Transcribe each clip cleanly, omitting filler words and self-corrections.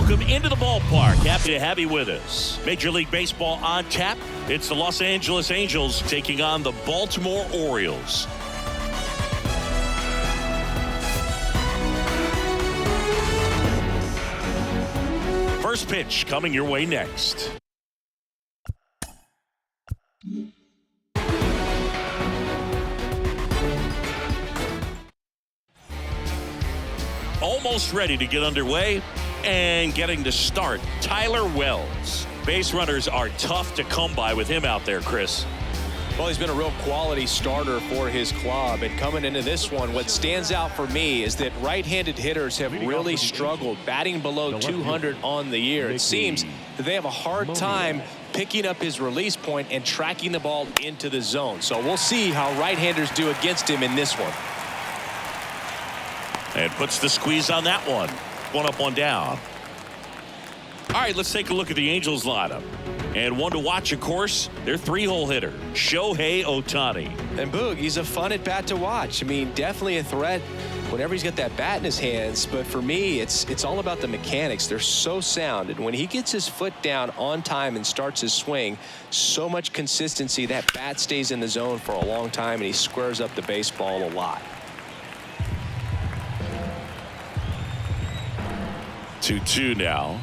welcome into the ballpark. Happy to have you with us. Major League Baseball on tap. It's the Los Angeles Angels taking on the Baltimore Orioles. First pitch coming your way next. Almost ready to get underway and getting to start, Tyler Wells. Base runners are tough to come by with him out there, Chris. Well, he's been a real quality starter for his club, and coming into this one, what stands out for me is that right-handed hitters have really struggled, batting below 200 on the year. It seems that they have a hard time picking up his release point and tracking the ball into the zone. So we'll see how right-handers do against him in this one. And puts the squeeze on that one. One up, one down. All right, let's take a look at the Angels lineup. And one to watch, of course, their three-hole hitter, Shohei Ohtani. And Boog, he's a fun at bat to watch. I mean, definitely a threat whenever he's got that bat in his hands. But for me, it's all about the mechanics. They're so sound. And when he gets his foot down on time and starts his swing, so much consistency, that bat stays in the zone for a long time, and he squares up the baseball a lot. 2-2 now.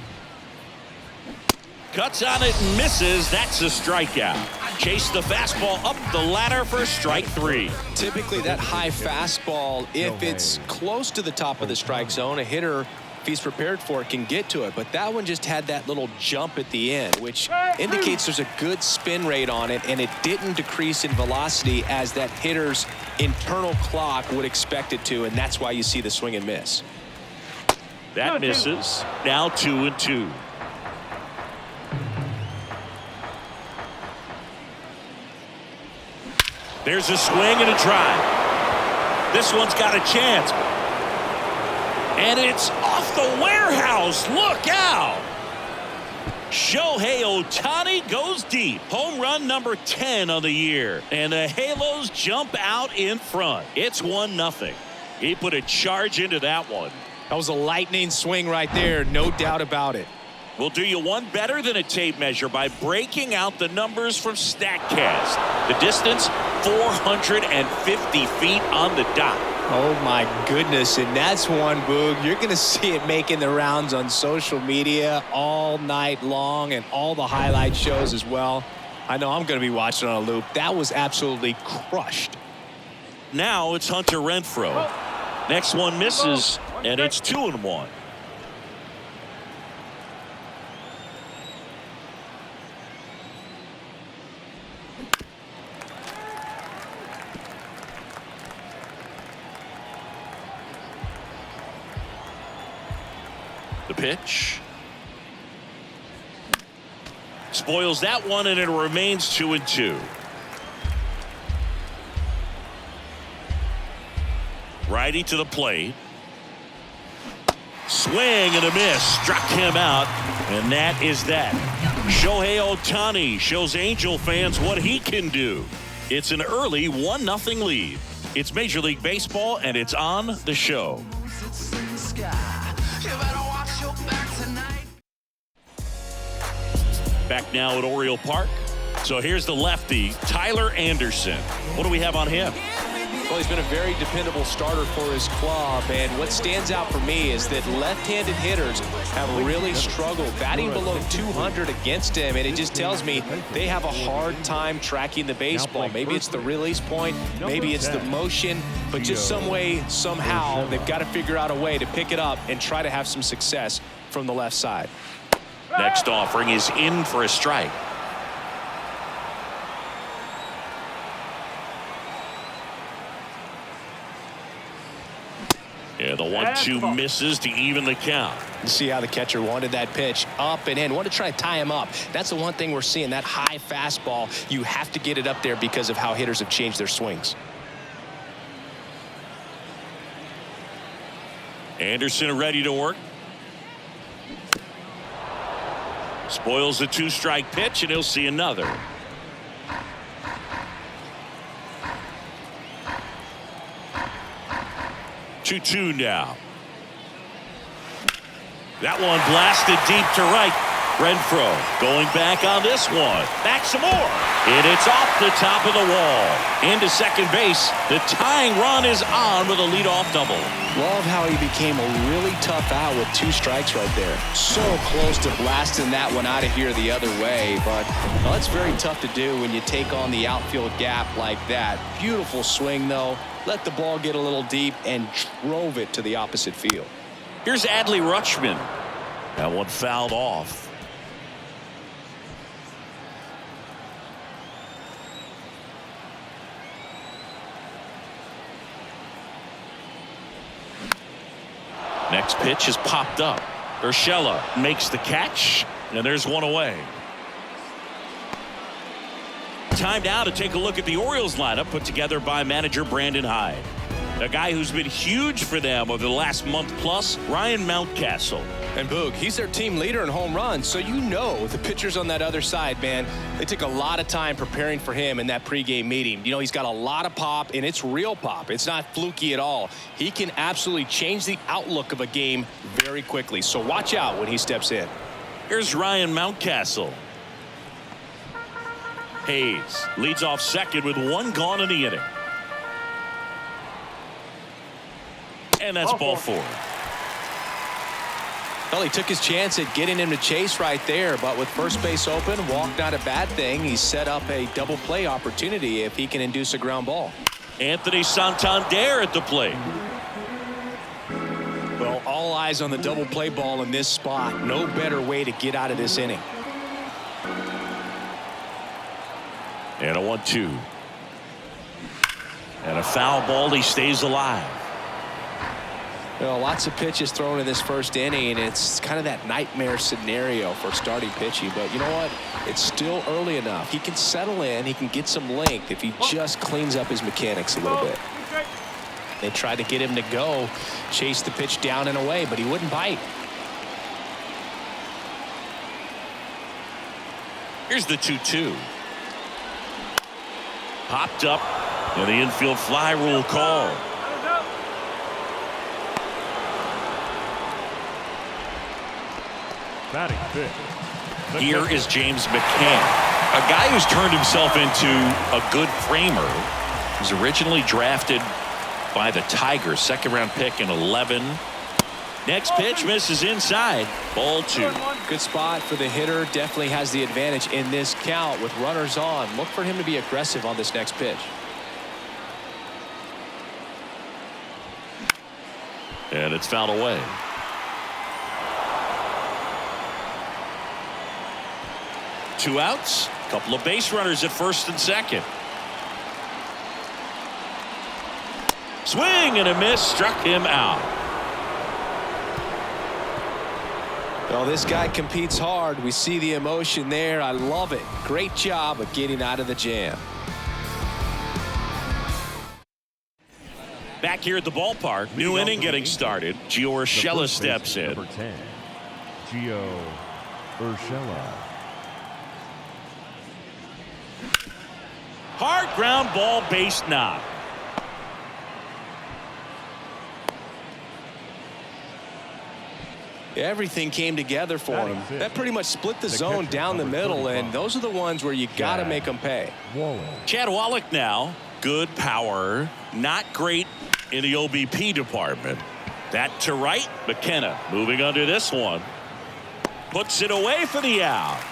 Cuts on it and misses. That's a strikeout. Chase the fastball up the ladder for strike three. Typically that high fastball, if it's close to the top of the strike zone, a hitter, if he's prepared for it, can get to it. But that one just had that little jump at the end, which indicates there's a good spin rate on it, and it didn't decrease in velocity as that hitter's internal clock would expect it to, and that's why you see the swing and miss. That misses. Now 2-2. There's a swing and a drive. This one's got a chance. And it's off the warehouse. Look out. Shohei Ohtani goes deep. Home run number 10 on the year. And the Halos jump out in front. It's 1-0. He put a charge into that one. That was a lightning swing right there, no doubt about it. We'll do you one better than a tape measure by breaking out the numbers from StatCast. The distance, 450 feet on the dot. Oh my goodness, and that's one, Boog. You're going to see it making the rounds on social media all night long and all the highlight shows as well. I know I'm going to be watching on a loop. That was absolutely crushed. Now it's Hunter Renfroe. Next one misses, and it's 2-1. The pitch. Spoils that one, and it remains 2-2. Righty to the plate. Swing and a miss. Struck him out, and that is that. Shohei Ohtani shows Angel fans what he can do. It's an early 1-0 lead. It's Major League Baseball, and it's on the show. Back now at Oriole Park. So here's the lefty, Tyler Anderson. What do we have on him? Well, he's been a very dependable starter for his club, and what stands out for me is that left-handed hitters have really struggled batting below 200 against him, and it just tells me they have a hard time tracking the baseball. Maybe it's the release point, maybe it's the motion, but just some way, somehow, they've got to figure out a way to pick it up and try to have some success from the left side. Next offering is in for a strike. Yeah, the 1-2 misses to even the count. You see how the catcher wanted that pitch up and in. Want to try to tie him up. That's the one thing we're seeing, that high fastball. You have to get it up there because of how hitters have changed their swings. Anderson ready to work. Spoils the 2-strike pitch, and he'll see another. Two now. That one blasted deep to right. Renfroe going back on this one. Back some more. And it's off the top of the wall. Into second base. The tying run is on with a leadoff double. Love how he became a really tough out with 2 strikes right there. So close to blasting that one out of here the other way. But well, it's very tough to do when you take on the outfield gap like that. Beautiful swing, though. Let the ball get a little deep and drove it to the opposite field. Here's Adley Rutschman. That one fouled off. Next pitch is popped up. Urshela makes the catch, and there's one away. Time now to take a look at the Orioles lineup put together by manager Brandon Hyde. A guy who's been huge for them over the last month plus, Ryan Mountcastle. And Boog, he's their team leader in home runs, so you know the pitchers on that other side, man, they took a lot of time preparing for him in that pregame meeting. You know, he's got a lot of pop, and it's real pop. It's not fluky at all. He can absolutely change the outlook of a game very quickly, so watch out when he steps in. Here's Ryan Mountcastle. Hayes leads off second with 1 gone in the inning. And that's ball 4. Well, he took his chance at getting him to chase right there, but with first base open, walk not a bad thing. He set up a double play opportunity if he can induce a ground ball. Anthony Santander at the plate. Well, all eyes on the double play ball in this spot. No better way to get out of this inning. And a 1-2. And a foul ball. He stays alive. Well, lots of pitches thrown in this first inning. It's kind of that nightmare scenario for starting pitching. But you know what? It's still early enough. He can settle in. He can get some length if he just cleans up his mechanics a little bit. They tried to get him to go, chase the pitch down and away, but he wouldn't bite. Here's the 2-2. Popped up, and the infield fly rule call. Here is James McCann, a guy who's turned himself into a good framer. He was originally drafted by the Tigers, 2nd-round pick in 11. Next pitch misses inside. Ball 2. Good spot for the hitter. Definitely has the advantage in this count with runners on. Look for him to be aggressive on this next pitch. And it's fouled away. Two outs. Couple of base runners at first and second. Swing and a miss. Struck him out. Well, this guy competes hard. We see the emotion there. I love it. Great job of getting out of the jam. Back here at the ballpark, new inning getting started. Gio Urshela steps in. Number 10, Gio Urshela. Hard ground ball, base knock. Everything came together for him. That pretty much split the zone down the middle, and those are the ones where you got to make them pay. Chad Wallach now. Good power. Not great in the OBP department. That to right. McKenna moving under this one. Puts it away for the out.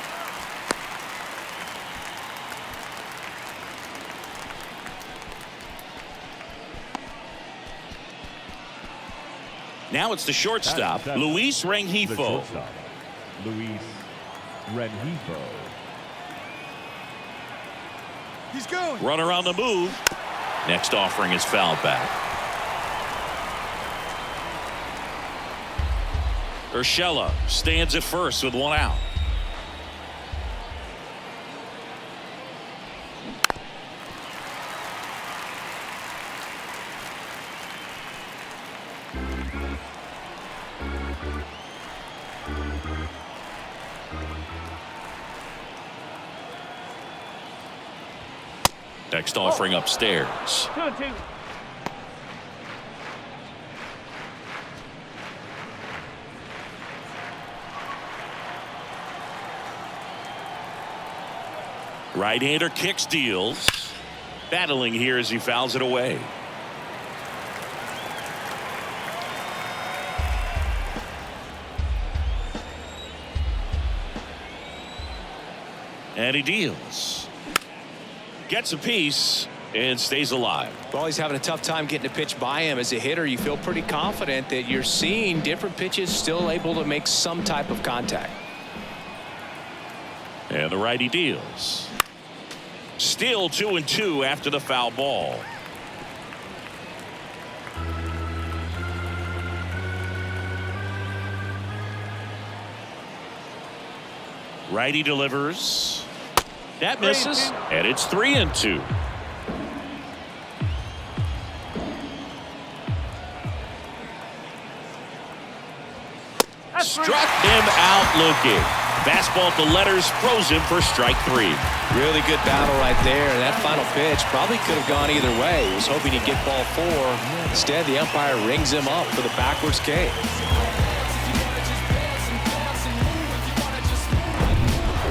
Now it's the shortstop, Luis Rengifo. Luis Rengifo. He's going. Runner on the move. Next offering is fouled back. Urshela stands at first with 1 out. Next offering upstairs. 2-2. Right-hander kicks, deals. Battling here as he fouls it away. And he deals. Gets a piece and stays alive. Well, he's having a tough time getting a pitch by him. As a hitter, you feel pretty confident that you're seeing different pitches still able to make some type of contact. And the righty deals. Still 2-2 after the foul ball. Righty delivers. That misses, and it's 3-2. Struck him out looking. Fastball at the letters, throws him for strike 3. Really good battle right there. That final pitch probably could have gone either way. He was hoping he'd get ball 4. Instead, the umpire rings him up for the backwards K.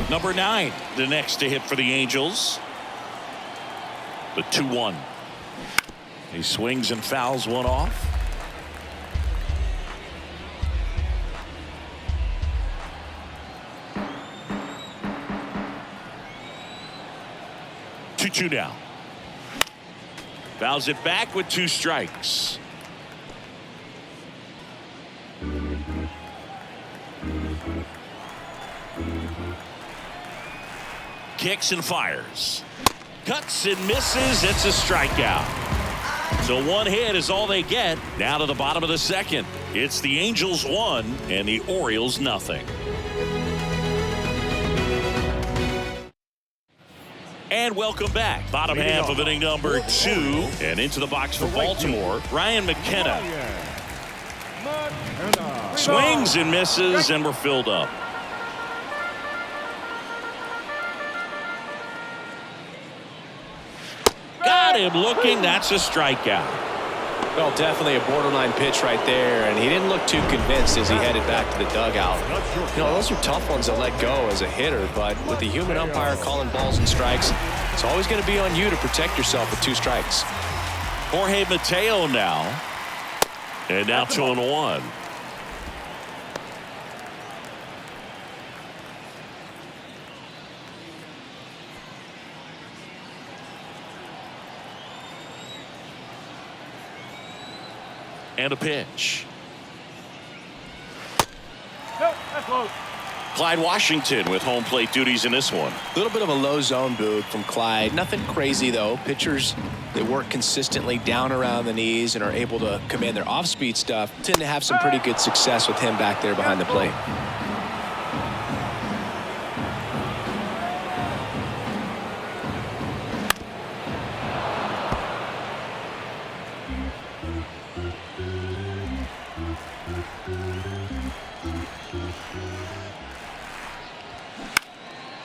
Number 9, the next to hit for the Angels. The 2-1. He swings and fouls one off. Two down. Fouls it back with 2 strikes. Kicks and fires. Cuts and misses. It's a strikeout. So 1 hit is all they get. Now to the bottom of the 2nd. It's the Angels 1 and the Orioles nothing. And welcome back. Bottom half of inning number 2. And into the box for Baltimore, Ryan McKenna. Swings and misses, and we're filled up. Got him looking. That's a strikeout. Well, definitely a borderline pitch right there, and he didn't look too convinced as he headed back to the dugout. You know, those are tough ones to let go as a hitter, but with the human umpire calling balls and strikes, it's always going to be on you to protect yourself with 2 strikes. Jorge Mateo now. And now 2-1. And a pitch. No, that's low. Clyde Washington with home plate duties in this one. A little bit of a low zone boot from Clyde. Nothing crazy, though. Pitchers that work consistently down around the knees and are able to command their off-speed stuff tend to have some pretty good success with him back there behind the plate.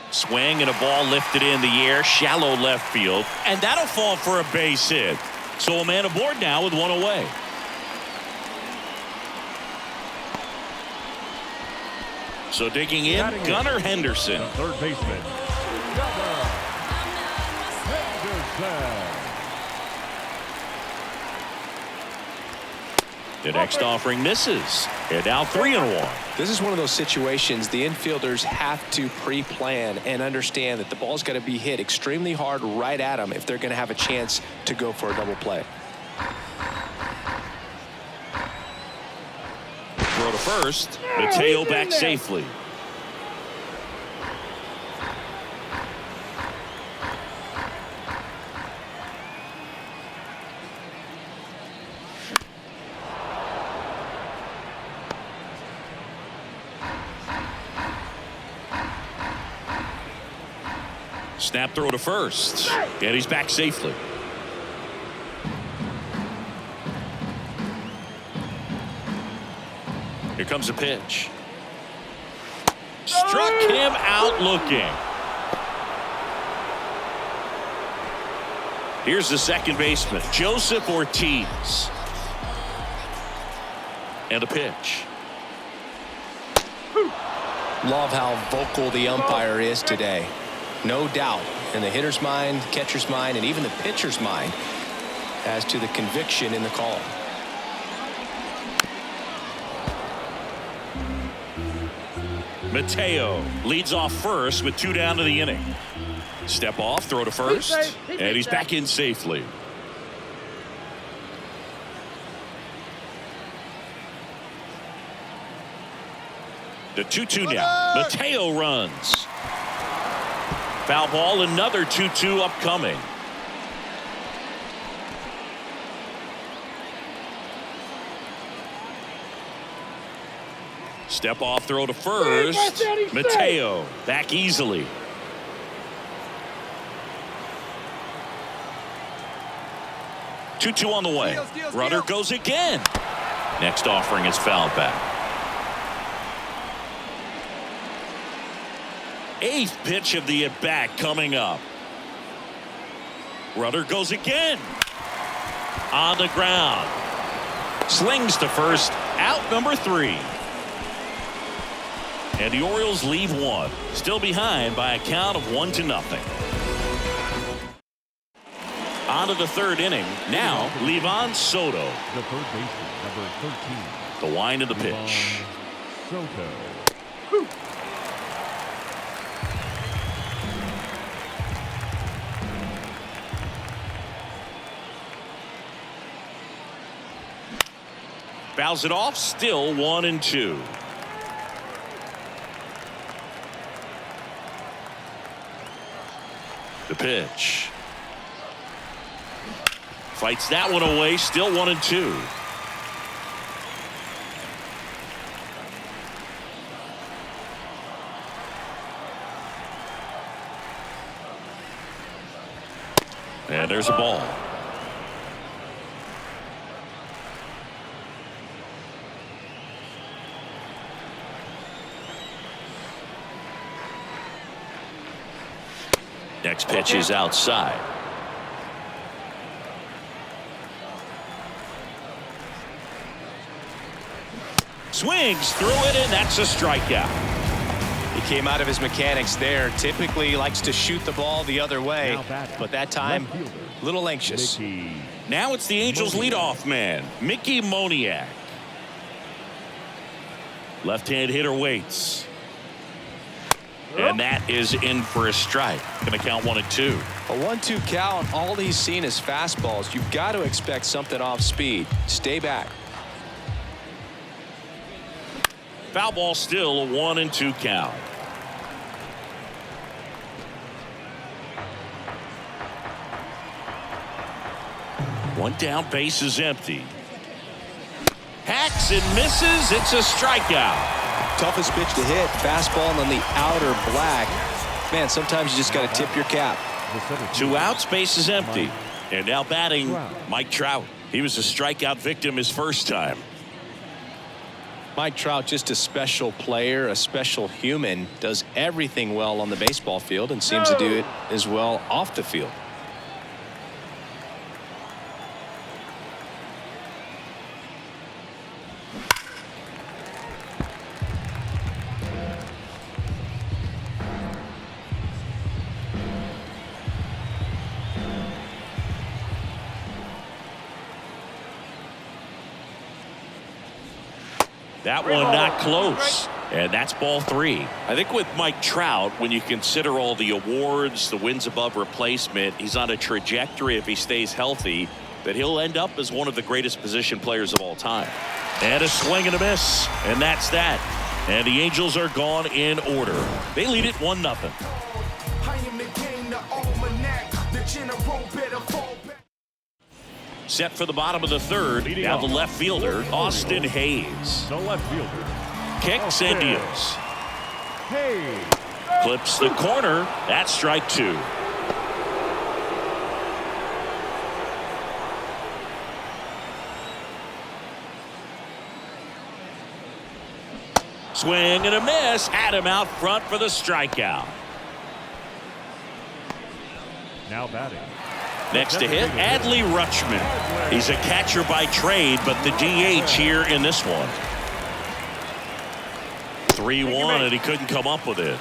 Swing and a ball lifted in the air, shallow left field, and that'll fall for a base hit. So a man aboard now with 1 away. So digging in, Gunnar Henderson. Third baseman. Henderson. The next offering misses. And now 3-1. This is one of those situations the infielders have to pre-plan and understand that the ball's got to be hit extremely hard right at them if they're going to have a chance to go for a double play. Throw to first. Mateo back safely. Snap throw to first. And he's back safely. Here comes a pitch. Struck him out looking. Here's the second baseman, Joseph Ortiz. And a pitch. Love how vocal the umpire is today. No doubt in the hitter's mind, catcher's mind, and even the pitcher's mind as to the conviction in the call. Mateo leads off first with 2 down to the inning. Step off, throw to first, and he's back in safely. The 2-2 now. Mateo runs. Foul ball, another 2-2 upcoming. Step off, throw to first. Mateo back easily. Two on the way. Runner goes again. Next offering is fouled back. 8th pitch of the at-bat coming up. Runner goes again. On the ground. Slings to first. Out number 3. And the Orioles leave 1. Still behind by a count of 1-0. On to the 3rd inning. Now, Livan Soto. The third baseman, number 13. The wind of the pitch. Soto. Fouls it off. Still 1-2. The pitch. Fights that one away. Still 1-2. And there's a ball. Next pitch is outside. Swings through it, and that's a strikeout. He came out of his mechanics there. Typically likes to shoot the ball the other way, but that time a little anxious. Now it's the Angels leadoff man, Mickey Moniak. Left-hand hitter waits. And that is in for a strike. Gonna count 1-2. A 1-2 count. All he's seen is fastballs. You've got to expect something off speed. Stay back. Foul ball, still a 1-2 count. One down, base is empty. Hacks and misses. It's a strikeout. Toughest pitch to hit. Fastball on the outer black. Man, sometimes you just got to tip your cap. 2 outs, base is empty. And now batting, Mike Trout. He was a strikeout victim his first time. Mike Trout, just a special player, a special human, does everything well on the baseball field and seems to do it as well off the field. That one not close. And that's ball 3. I think with Mike Trout, when you consider all the awards, the wins above replacement, he's on a trajectory, if he stays healthy, that he'll end up as one of the greatest position players of all time. And a swing and a miss. And that's that. And the Angels are gone in order. They lead it 1-0. Set for the bottom of the 3rd. Now the left fielder, Austin Hayes. The left fielder. Kicks and deals. Hayes. Clips the corner. That's strike 2. Swing and a miss. Had him out front for the strikeout. Now batting. Next to hit, Adley Rutschman. He's a catcher by trade, but the DH here in this one. 3-1, and he couldn't come up with it.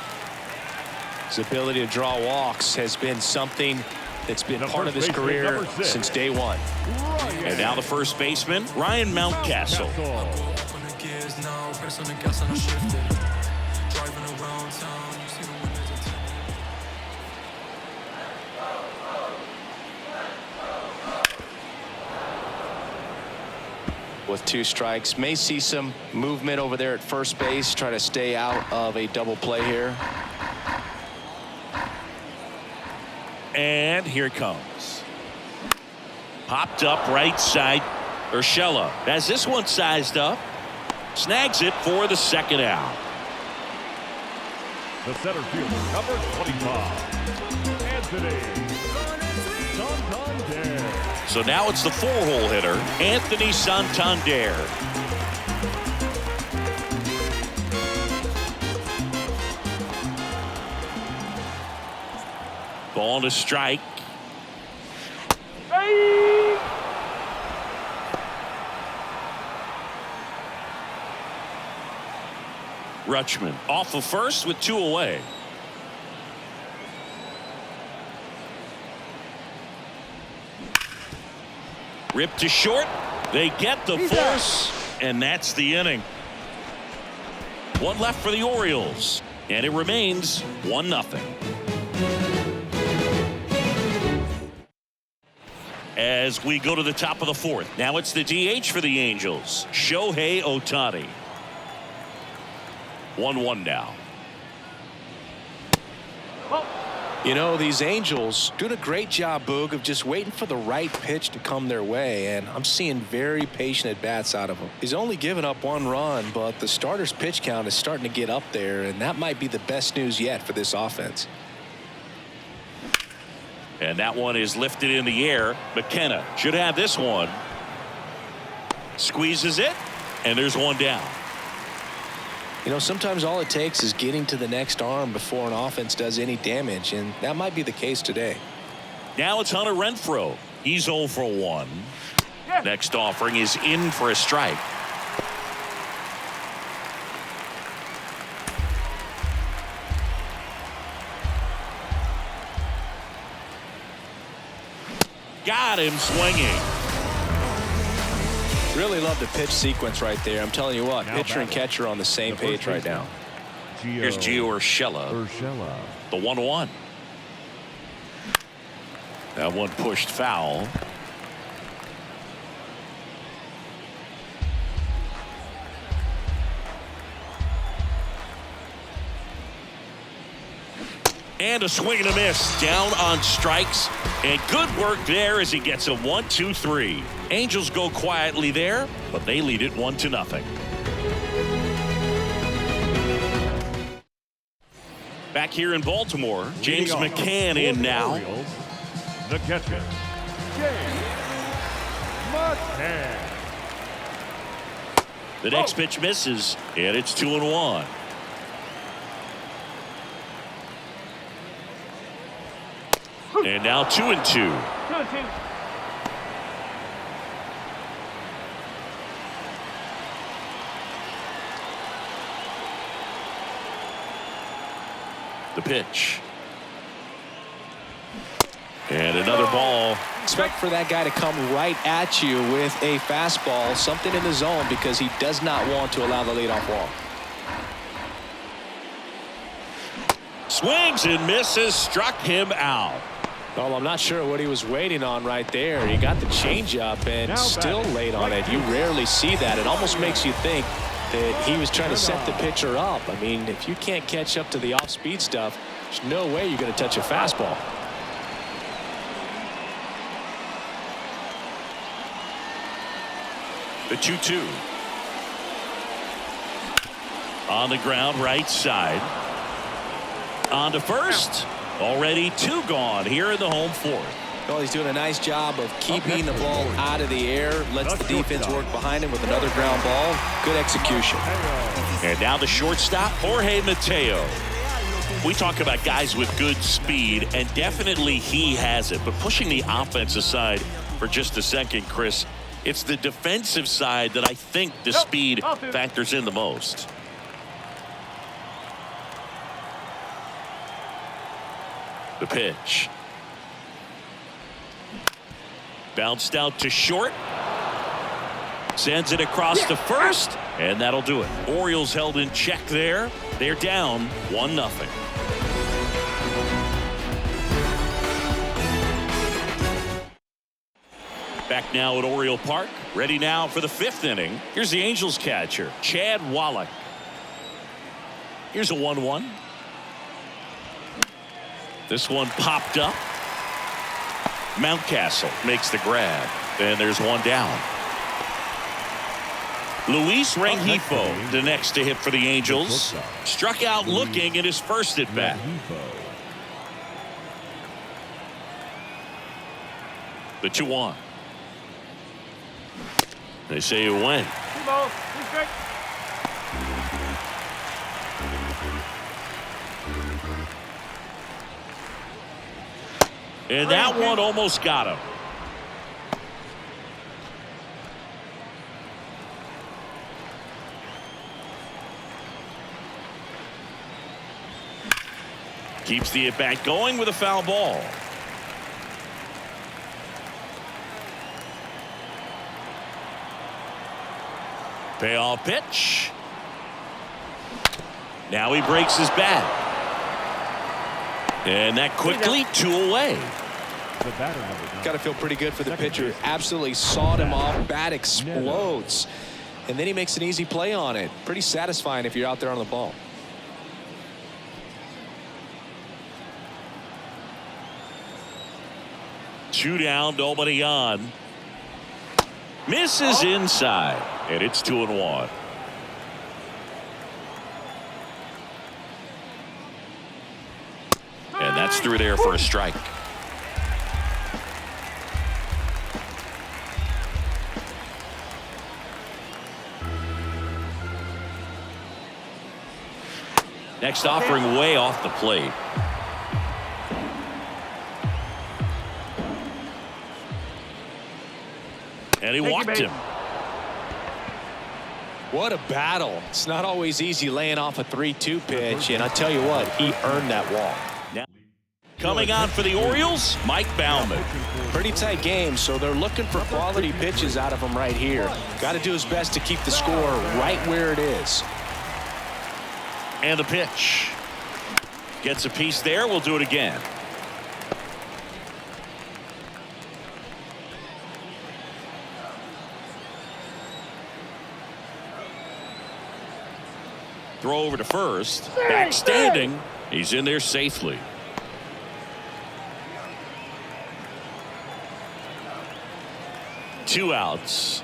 His ability to draw walks has been something that's been part of his career since day one. And now the first baseman, Ryan Mountcastle. With 2 strikes, may see some movement over there at first base, try to stay out of a double play here. And here it comes. Popped up right side. Urshela has this one sized up. Snags it for the second out. The center fielder, number 25, Anthony Santander. So now it's the 4-hole hitter, Anthony Santander. Ball to strike. Rutschman off of first with 2 away. Ripped to short. They get the force, and that's the inning. 1 left for the Orioles, and it remains 1-0. As we go to the top of the 4th, now it's the DH for the Angels, Shohei Ohtani. 1-1 now. You know, these Angels doing a great job, Boog, of just waiting for the right pitch to come their way, and I'm seeing very patient at-bats out of him. He's only given up 1 run, but the starter's pitch count is starting to get up there, and that might be the best news yet for this offense. And that one is lifted in the air. McKenna should have this one. Squeezes it, and there's 1 down. You know, sometimes all it takes is getting to the next arm before an offense does any damage, and that might be the case today. Now it's Hunter Renfroe. He's 0 for 1. Next offering is in for a strike. Got him swinging. Really love the pitch sequence right there. I'm telling you what, Now pitcher and catcher on the same page right now. Here's Gio Urshela. The 1-1. That one pushed foul. And a swing and a miss. Down on strikes. And good work there as he gets a 1-2-3. Angels go quietly there, but they lead it 1-0. Back here in Baltimore, James McCann in now. Orioles, the catcher, James McCann. The next pitch misses, and it's 2-1. And now 2-2. 2-2. The pitch. And another ball. Expect for that guy to come right at you with a fastball, something in the zone, because he does not want to allow the leadoff walk. Swings and misses, struck him out. Well, I'm not sure what he was waiting on right there. He got the changeup and still late on it. You rarely see that. It almost makes you think that he was trying to set the pitcher up. I mean, if you can't catch up to the off-speed stuff, there's no way you're going to touch a fastball. The 2-2. On the ground, right side. On to first. Already 2 gone here in the home 4th. Well, he's doing a nice job of keeping the ball out of the air. Lets the defense work behind him with another ground ball. Good execution. And now the shortstop, Jorge Mateo. We talk about guys with good speed, and definitely he has it. But pushing the offense aside for just a second, Chris, it's the defensive side that I think the speed factors in the most. The pitch. Bounced out to short. Sends it across to first, and that'll do it. Orioles held in check there. They're down 1-0. Back now at Oriole Park. Ready now for the 5th inning. Here's the Angels catcher, Chad Wallach. Here's a 1-1. This one popped up. Mountcastle makes the grab, and there's one down. Luis Rengifo, the next to hit for the Angels. Struck out looking in his first at bat. The 2-1. They say it went. And that one almost got him. Keeps the at-bat going with a foul ball. Payoff pitch. Now he breaks his bat. And that quickly 2 away. Got to feel pretty good for the pitcher. Absolutely sawed him off. Bat explodes. And then he makes an easy play on it. Pretty satisfying if you're out there on the ball. Two down, nobody on. Misses inside, and it's 2-1. And that's through there for a strike. Next offering way off the plate. And he walked him. What a battle. It's not always easy laying off a 3-2 pitch, and I tell you what, he earned that walk. Now, coming on for the Orioles, Mike Baumann. Pretty tight game, so they're looking for quality pitches out of him right here. Got to do his best to keep the score right where it is. And the pitch. Gets a piece there. We'll do it again. Throw over to first. Back standing. He's in there safely. Two outs.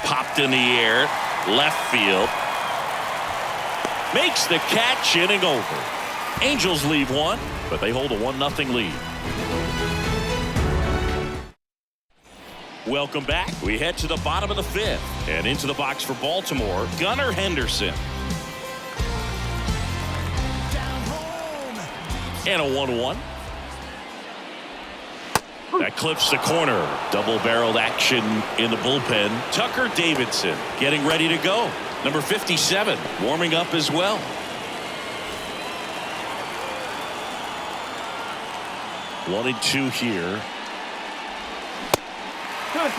Popped in the air. Left field. Makes the catch, inning over. Angels leave one, but they hold a 1-0 lead. Welcome back. We head to the bottom of the 5th and into the box for Baltimore, Gunnar Henderson. And a 1-1. That clips the corner. Double-barreled action in the bullpen. Tucker Davidson getting ready to go. Number 57 warming up as well. One and two here. 2-2.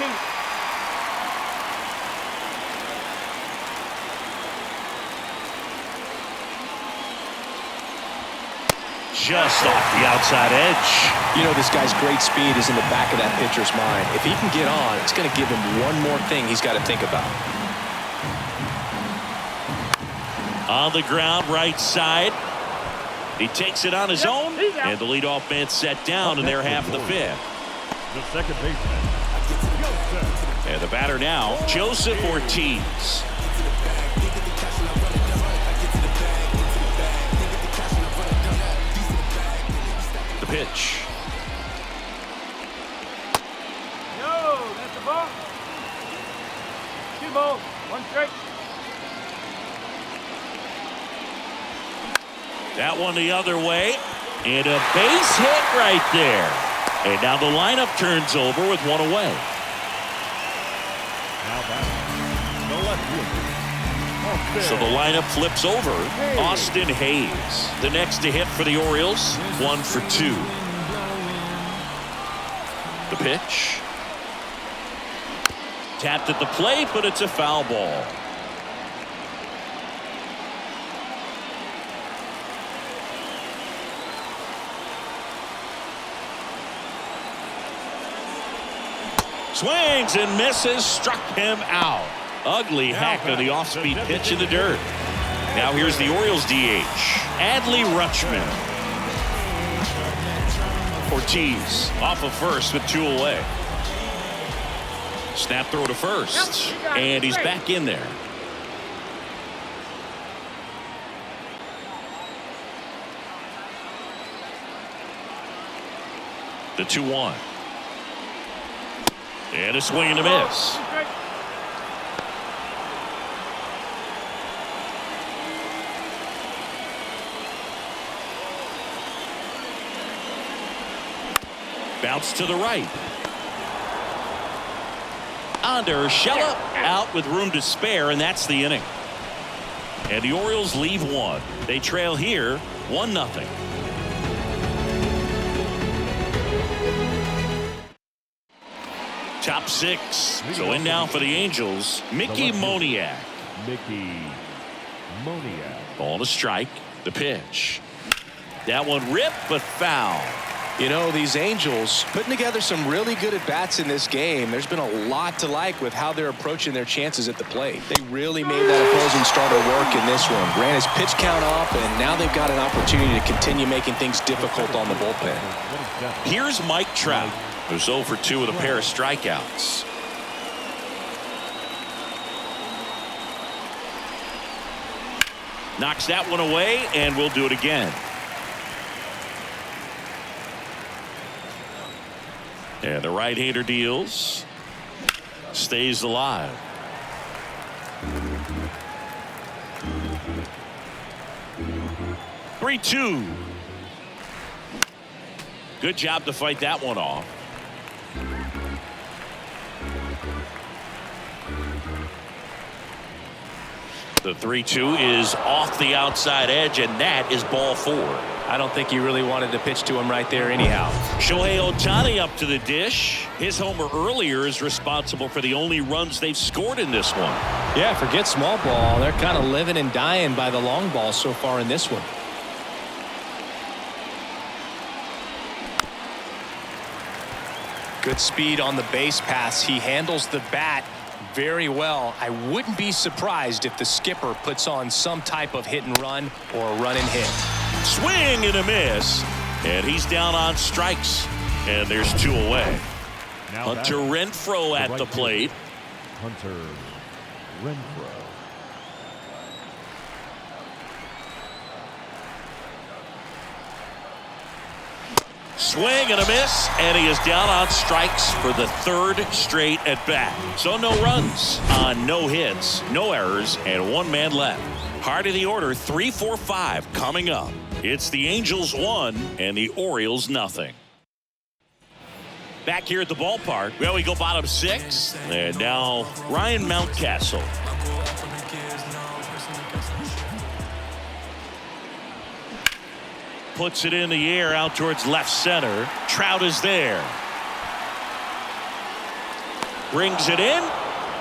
Just off the outside edge. You know, this guy's great speed is in the back of that pitcher's mind. If he can get on, it's going to give him one more thing he's got to think about. On the ground, right side. He takes it on his own, and the leadoff man set down in their half of the 5th. The second baseman. And the batter now, Joseph Ortiz. The pitch. No, that's the ball. 2 balls, 1 strike. That one the other way. And a base hit right there. And now the lineup turns over with one away. Now back. The left fielder. So the lineup flips over. Austin Hayes, the next to hit for the Orioles. 1 for 2. The pitch. Tapped at the plate, but it's a foul ball. Swings and misses, struck him out. Ugly hack on the off-speed pitch in the dirt. Now here's the Orioles DH, Adley Rutschman. Ortiz off of first with 2 away. Snap throw to first, and he's back in there. The 2-1. And a swing and a miss. Bounce to the right. Under Urshela, out with room to spare, and that's the inning. And the Orioles leave 1. They trail here 1-0. Top 6. So in now for the Angels, Mickey Moniak. Ball to strike. The pitch. That one ripped, but foul. You know, these Angels putting together some really good at-bats in this game. There's been a lot to like with how they're approaching their chances at the plate. They really made that opposing starter work in this one. Ran his pitch count up, and now they've got an opportunity to continue making things difficult on the bullpen. Here's Mike Trout, who's 0 for 2 with a pair of strikeouts. Knocks that one away, and we'll do it again. And the right-hander deals. Stays alive. Three-2. Good job to fight that one off. The 3-2 is off the outside edge, and that is ball 4. I don't think he really wanted to pitch to him right there anyhow. Shohei Ohtani up to the dish. His homer earlier is responsible for the only runs they've scored in this one. Yeah, forget small ball. They're kind of living and dying by the long ball so far in this one. Good speed on the base pass. He handles the bat very well. I wouldn't be surprised if the skipper puts on some type of hit and run or a run and hit. Swing and a miss, and he's down on strikes, and there's 2 away. Hunter Renfroe at the plate. Hunter Renfroe. Swing and a miss, and he is down on strikes for the 3rd straight at bat. So no runs on no hits, no errors, and 1 man left. Heart of the order, 3, 4, 5 coming up. It's the Angels 1 and the Orioles 0. Back here at the ballpark, well, we go bottom 6, and now Ryan Mountcastle. Puts it in the air out towards left center. Trout is there. Brings it in,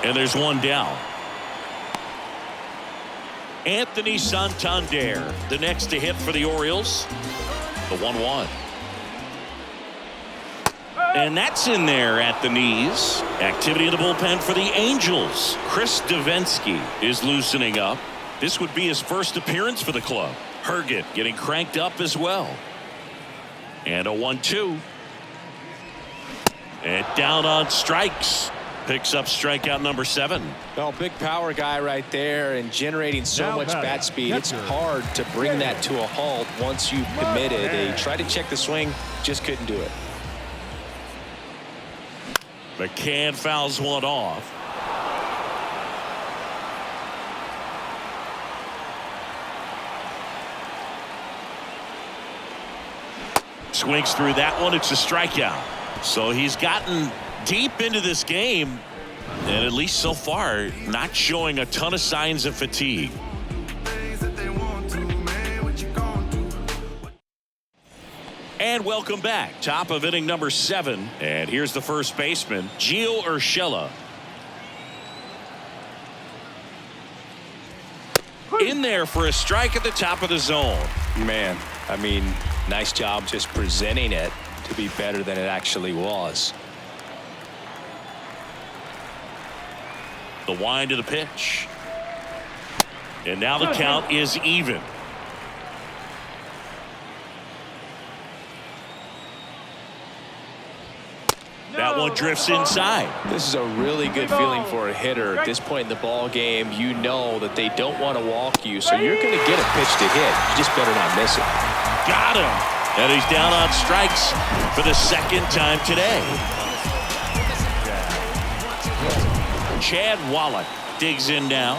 and there's 1 down. Anthony Santander, the next to hit for the Orioles. The 1-1. And that's in there at the knees. Activity in the bullpen for the Angels. Chris Davinsky is loosening up. This would be his first appearance for the club. Herget getting cranked up as well. And a 1-2. And down on strikes. Picks up strikeout number 7. Well, big power guy right there and generating so much bat speed. It's hard to bring that to a halt once you've committed. He tried to check the swing, just couldn't do it. McCann fouls one off. Swings through that one. It's a strikeout. So he's gotten deep into this game And at least so far, not showing a ton of signs of fatigue. And welcome back. Top of inning number 7. And here's the first baseman, Gio Urshela. In there for a strike at the top of the zone. Man, I mean, nice job just presenting it to be better than it actually was. The wind to the pitch. And now the count is even. That one drifts inside. This is a really good feeling for a hitter at this point in the ball game. You know that they don't want to walk you, so you're going to get a pitch to hit. You just better not miss it. Got him. And he's down on strikes for the second time today. Chad Wallach digs in now.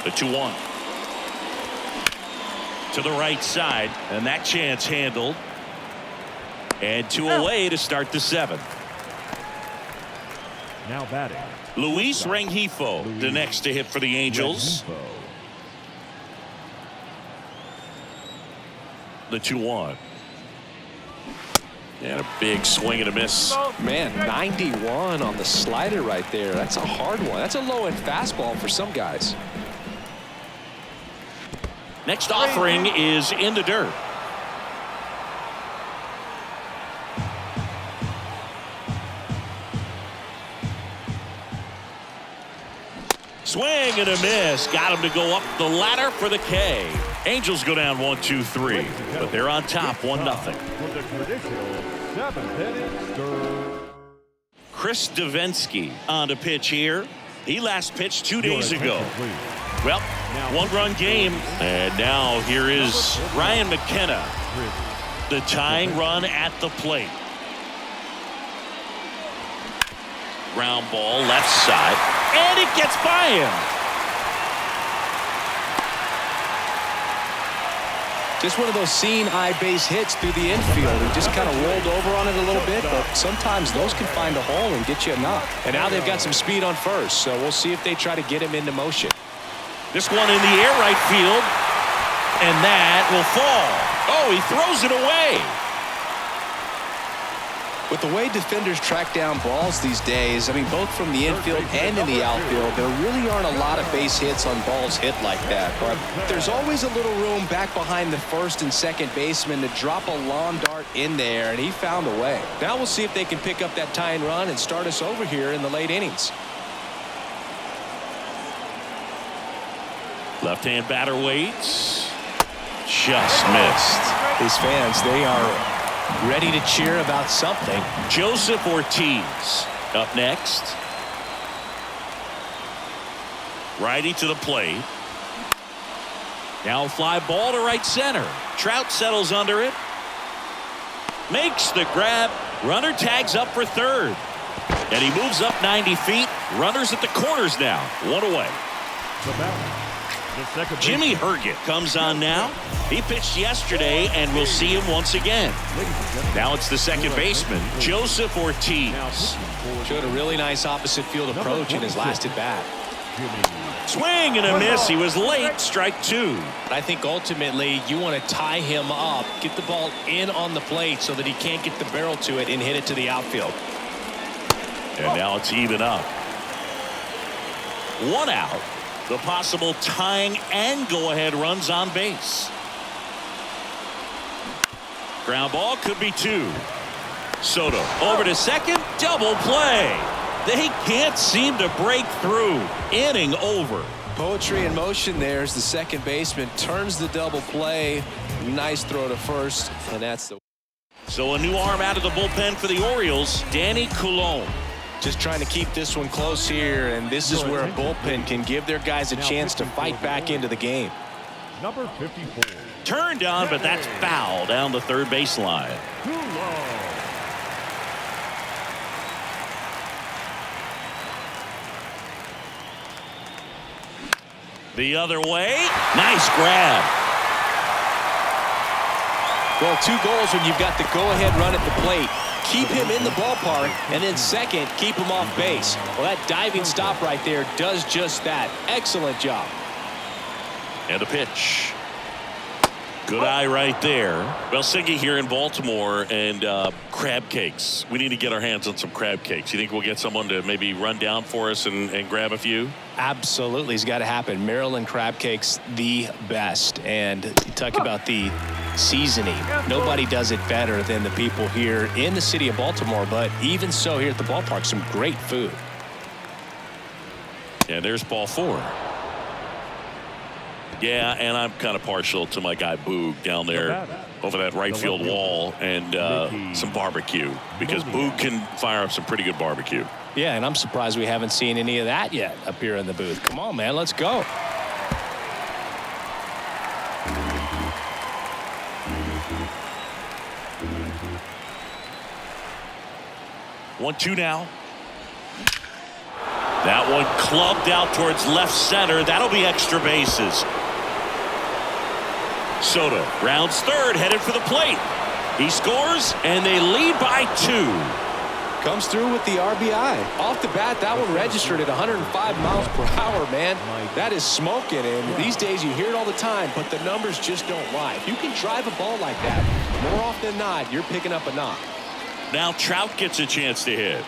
The 2-1. To the right side, and that chance handled. And 2 away to start the 7th. Now batting, Luis Rengifo, the next to hit for the Angels. The 2-1. And a big swing and a miss. Man, 91 on the slider right there. That's a hard one. That's a low-end fastball for some guys. Next offering is in the dirt. Swing and a miss. Got him to go up the ladder for the K. Angels go down 1-2-3, but they're on top 1-0. For the traditional 7th inning, Chris Davinsky on to pitch here. He last pitched 2 days ago. Well, 1-run game, and now here is Ryan McKenna, the tying run at the plate. Ground ball left side, and it gets by him. Just one of those seeing eye base hits through the infield. He just kind of rolled over on it a little bit, but sometimes those can find a hole and get you a knock. And now they've got some speed on first, so we'll see if they try to get him into motion. This one in the air right field, and that will fall. Oh, he throws it away. With the way defenders track down balls these days, I mean, both from the infield and in the outfield, there really aren't a lot of base hits on balls hit like that. But there's always a little room back behind the first and second baseman to drop a lawn dart in there, and he found a way. Now we'll see if they can pick up that tying run and start us over here in the late innings. Left-hand batter waits. Just missed. These fans, they are ready to cheer about something. Joseph Ortiz up next. Righty to the plate. Now a fly ball to right center. Trout settles under it. Makes the grab. Runner tags up for third. And he moves up 90 feet. Runners at the corners now. 1 away. Jimmy Herget comes on now. He pitched yesterday, and we'll see him once again. Now it's the second baseman, Joseph Ortiz. Showed a really nice opposite field approach in his last at bat. Swing and a miss. He was late. Strike 2. I think ultimately you want to tie him up, get the ball in on the plate so that he can't get the barrel to it and hit it to the outfield. And now it's even up. 1 out. The possible tying and go-ahead runs on base. Ground ball could be 2. Soto over to second. Double play. They can't seem to break through. Inning over. Poetry in motion there as the second baseman turns the double play. Nice throw to first, and that's the. So a new arm out of the bullpen for the Orioles, Danny Coulombe. Just trying to keep this one close here, and this is where a bullpen can give their guys a chance to fight back into the game. Number 54. Turned on, but that's foul down the third baseline. The other way. Nice grab. Well, 2 goals when you've got the go-ahead run at the plate. keep him in the ballpark, and then second, keep him off base. Well, that diving stop right there does just that. Excellent job. And a pitch. Good eye right there. Well, Siggy here in Baltimore, and crab cakes. We need to get our hands on some crab cakes. You think we'll get someone to maybe run down for us and grab a few? Absolutely. It's got to happen. Maryland crab cakes, the best. And you talk about the seasoning. Nobody does it better than the people here in the city of Baltimore. But even so, here at the ballpark, some great food. And there's ball 4. Yeah, and I'm kind of partial to my guy Boog down there over that right field wall and some barbecue, because Boog can fire up some pretty good barbecue. Yeah, and I'm surprised we haven't seen any of that yet up here in the booth. Come on, man, let's go. One, two now. That one clubbed out towards left center. That'll be extra bases. Soto rounds third, headed for the plate. He scores, and they lead by 2. Comes through with the RBI. Off the bat, that one registered at 105 miles per hour, man. That is smoking, and these days you hear it all the time, but the numbers just don't lie. If you can drive a ball like that, more often than not, you're picking up a knock. Now Trout gets a chance to hit.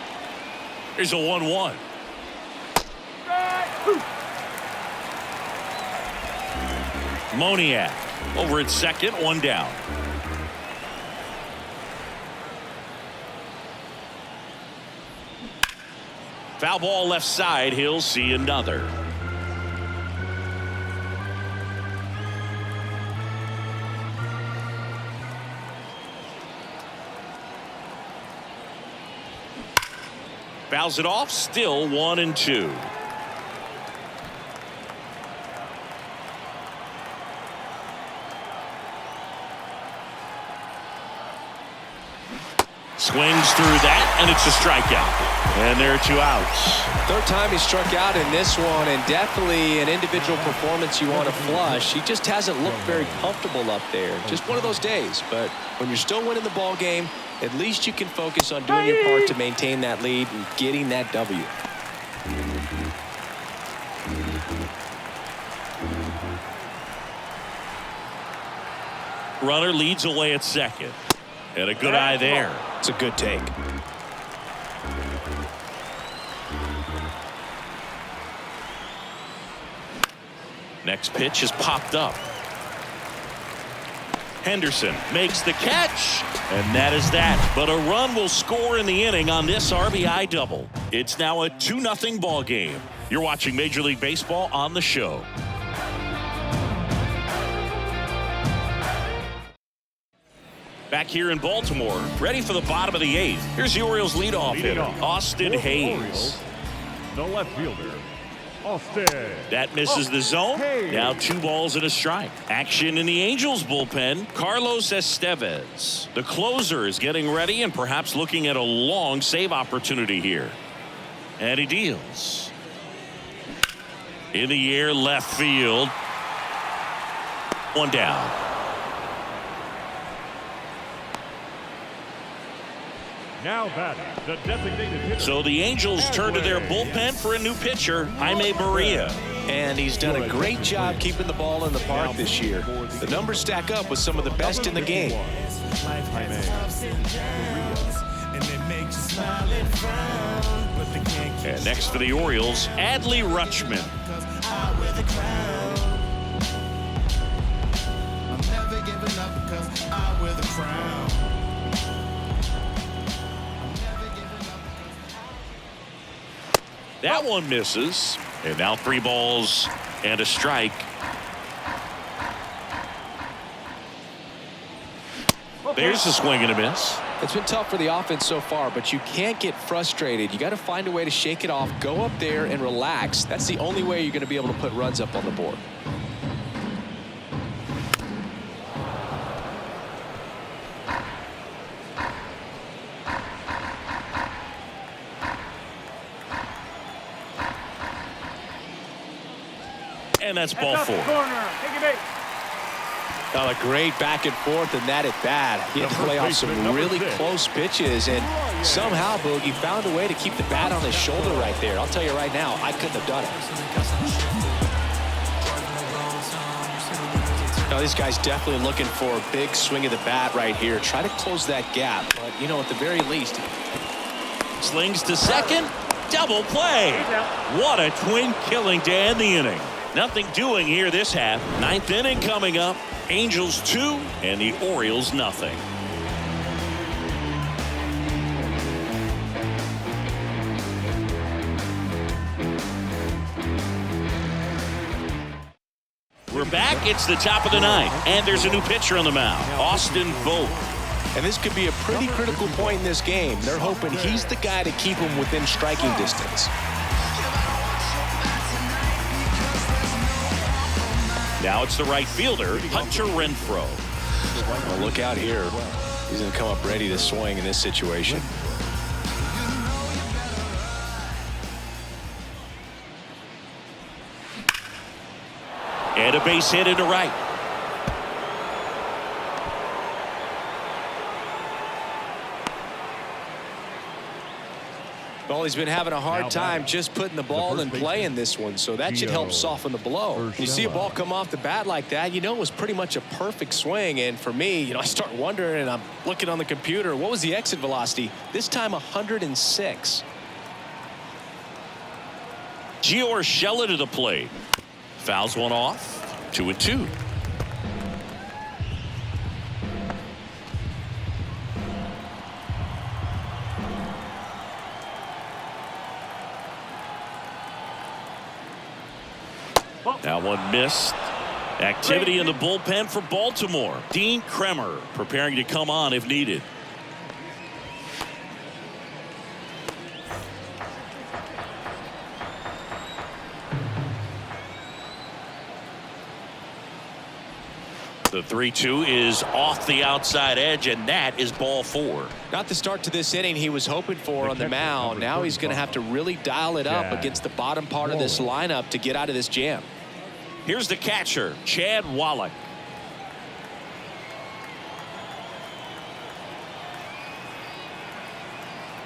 Here's a 1-1. Moniak over at second, 1 down. Foul ball left side. He'll see another. Fouls it off. Still 1-2. Swings through that, and it's a strikeout. And there are 2 outs. Third time he struck out in this one, and definitely an individual performance you want to flush. He just hasn't looked very comfortable up there. Just one of those days. But when you're still winning the ball game, at least you can focus on doing your part to maintain that lead and getting that W. Runner leads away at second. And a good eye there. It's a good take. Next pitch is popped up. Henderson makes the catch, and that is that. But a run will score in the inning on this RBI double. It's now a 2-0 ball game. You're watching Major League Baseball on the show. Back here in Baltimore, ready for the bottom of the 8th. Here's the Orioles leadoff hitter, Austin Hayes. Orioles, the left fielder, Austin. That misses the zone. Hayes. Now 2 balls and a strike. Action in the Angels bullpen. Carlos Estevez. The closer is getting ready and perhaps looking at a long save opportunity here. And he deals. In the air, left field. 1 down. Now batting, the designated hitter. So the Angels turn to their bullpen for a new pitcher, Jaime Barria. And he's done a great job keeping the ball in the park this year. The numbers stack up with some of the best in the game. And next for the Orioles, Adley Rutschman. That one misses. And now 3 balls and a strike. There's a swing and a miss. It's been tough for the offense so far, but you can't get frustrated. You got to find a way to shake it off, go up there and relax. That's the only way you're going to be able to put runs up on the board. And that's ball 4. Oh, a great back and forth and that at bat. He had to play off some really close pitches, and somehow Boogie found a way to keep the bat on his shoulder right there. I'll tell you right now, I couldn't have done it. Now, this guy's definitely looking for a big swing of the bat right here. Try to close that gap, but, you know, at the very least. Slings to second. Double play. What a twin killing to end the inning. Nothing doing here this half. Ninth inning coming up. Angels 2 and the Orioles nothing. We're back. It's the top of the ninth, and there's a new pitcher on the mound, Austin Vogt. And this could be a pretty critical point in this game. They're hoping he's the guy to keep them within striking distance. Now it's the right fielder, Hunter Renfroe. Well, look out here. He's going to come up ready to swing in this situation. And a base hit into right. Well, he's been having a hard time just putting the ball in play in this one, so that should help soften the blow. You see a ball come off the bat like that, you know it was pretty much a perfect swing. And for me, you know, I start wondering, and I'm looking on the computer, what was the exit velocity? This time 106. Gio Urshela to the plate. Fouls one off. 2-2. That one missed. Activity in the bullpen for Baltimore. Dean Kremer preparing to come on if needed. The 3-2 is off the outside edge, and that is ball 4. Not the start to this inning he was hoping for on the mound. Now he's going to have to really dial it up against the bottom part of this lineup to get out of this jam. Here's the catcher, Chad Wallach.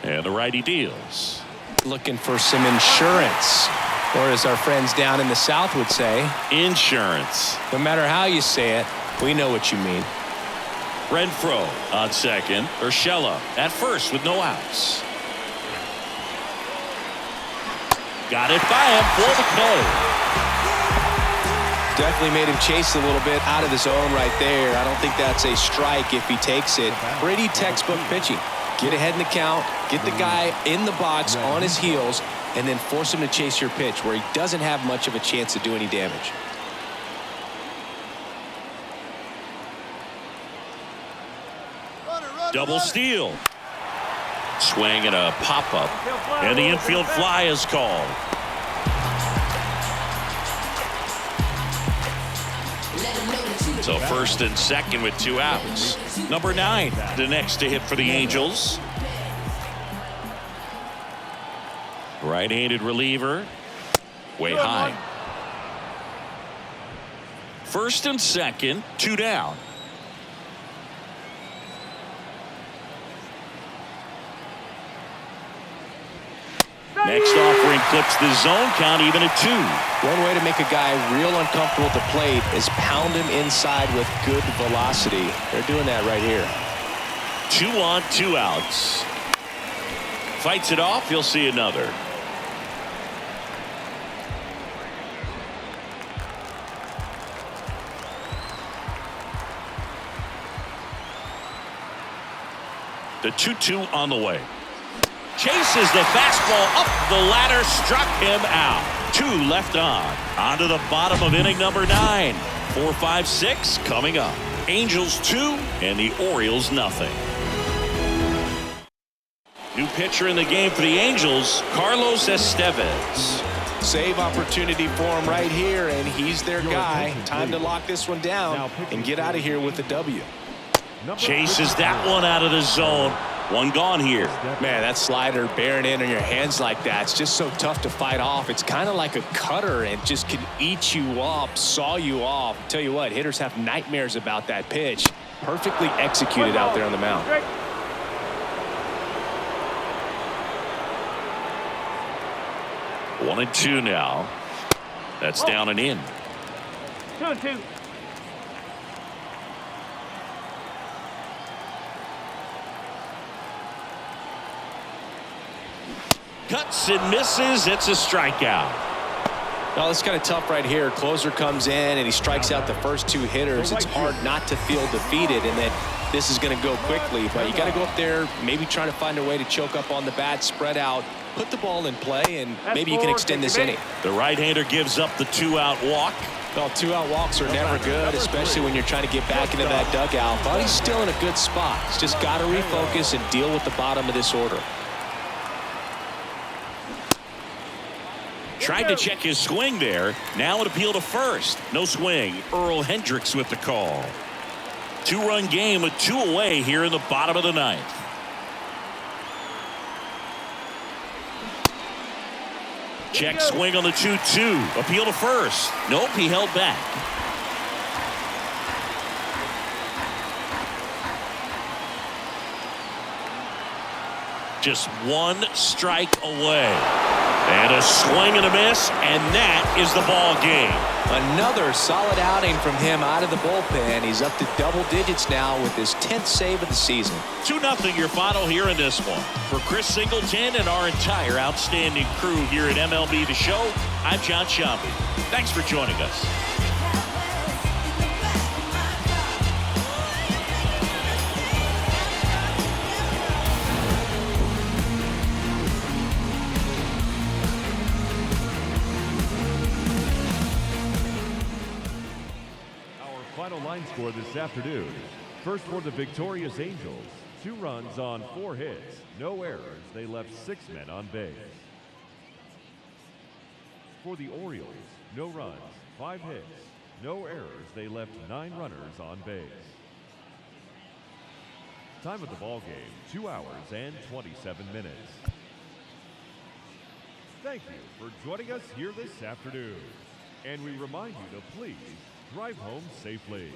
And the righty deals. Looking for some insurance, or as our friends down in the South would say, insurance. No matter how you say it, we know what you mean. Renfroe on second. Urshela at first with no outs. Got it by him for the K. Definitely made him chase a little bit out of the zone right there. I don't think that's a strike if he takes it. Pretty textbook pitching. Get ahead in the count, get the guy in the box on his heels, and then force him to chase your pitch where he doesn't have much of a chance to do any damage. Double steal. Swing and a pop-up. And the infield fly is called. So first and second with 2 outs. Number 9, the next to hit for the Angels. Right-handed reliever. Way high. First and second, 2 down. Next offering clips the zone count even at 2. One way to make a guy real uncomfortable at the plate is pound him inside with good velocity. They're doing that right here. 2 on, 2 outs. Fights it off. You'll see another. The 2-2 on the way. Chases the fastball up the ladder, struck him out. 2 left on. On to the bottom of inning number 9. 4, 5, 6 coming up. Angels 2 and the Orioles nothing. New pitcher in the game for the Angels, Carlos Estevez. Save opportunity for him right here, and he's their guy. Time to lock this one down and get out of here with the W. Chases that one out of the zone. One gone here. Man, that slider bearing in on your hands like that, it's just so tough to fight off. It's kind of like a cutter and just can eat you up, saw you off. Tell you what, hitters have nightmares about that pitch. Perfectly executed out there on the mound. 1-2 now. That's down and in. 2-2. Cuts and misses. It's a strikeout. Well, it's kind of tough right here. Closer comes in and he strikes out the first two hitters. It's hard not to feel defeated and that this is going to go quickly. But you got to go up there, maybe trying to find a way to choke up on the bat, spread out, put the ball in play, and maybe you can extend this inning. The right-hander gives up the 2-out walk. Well, 2-out walks are never good, especially when you're trying to get back into that dugout. But he's still in a good spot. He's just got to refocus and deal with the bottom of this order. Tried to check his swing there. Now an appeal to first. No swing. Earl Hendricks with the call. 2-run game with 2 away here in the bottom of the 9th. Check swing on the 2-2. Appeal to first. Nope, he held back. Just 1 strike away. And a swing and a miss, and that is the ball game. Another solid outing from him out of the bullpen. He's up to double digits now with his 10th save of the season. 2-0 your final here in this one. For Chris Singleton and our entire outstanding crew here at MLB The Show, I'm John Sciambi. Thanks for joining us. Final line score this afternoon. First for the victorious Angels. 2 runs on 4 hits. No errors. They left 6 men on base. For the Orioles, no runs, 5 hits. No errors. They left 9 runners on base. Time of the ball game, 2 hours and 27 minutes. Thank you for joining us here this afternoon. And we remind you to please drive home safely.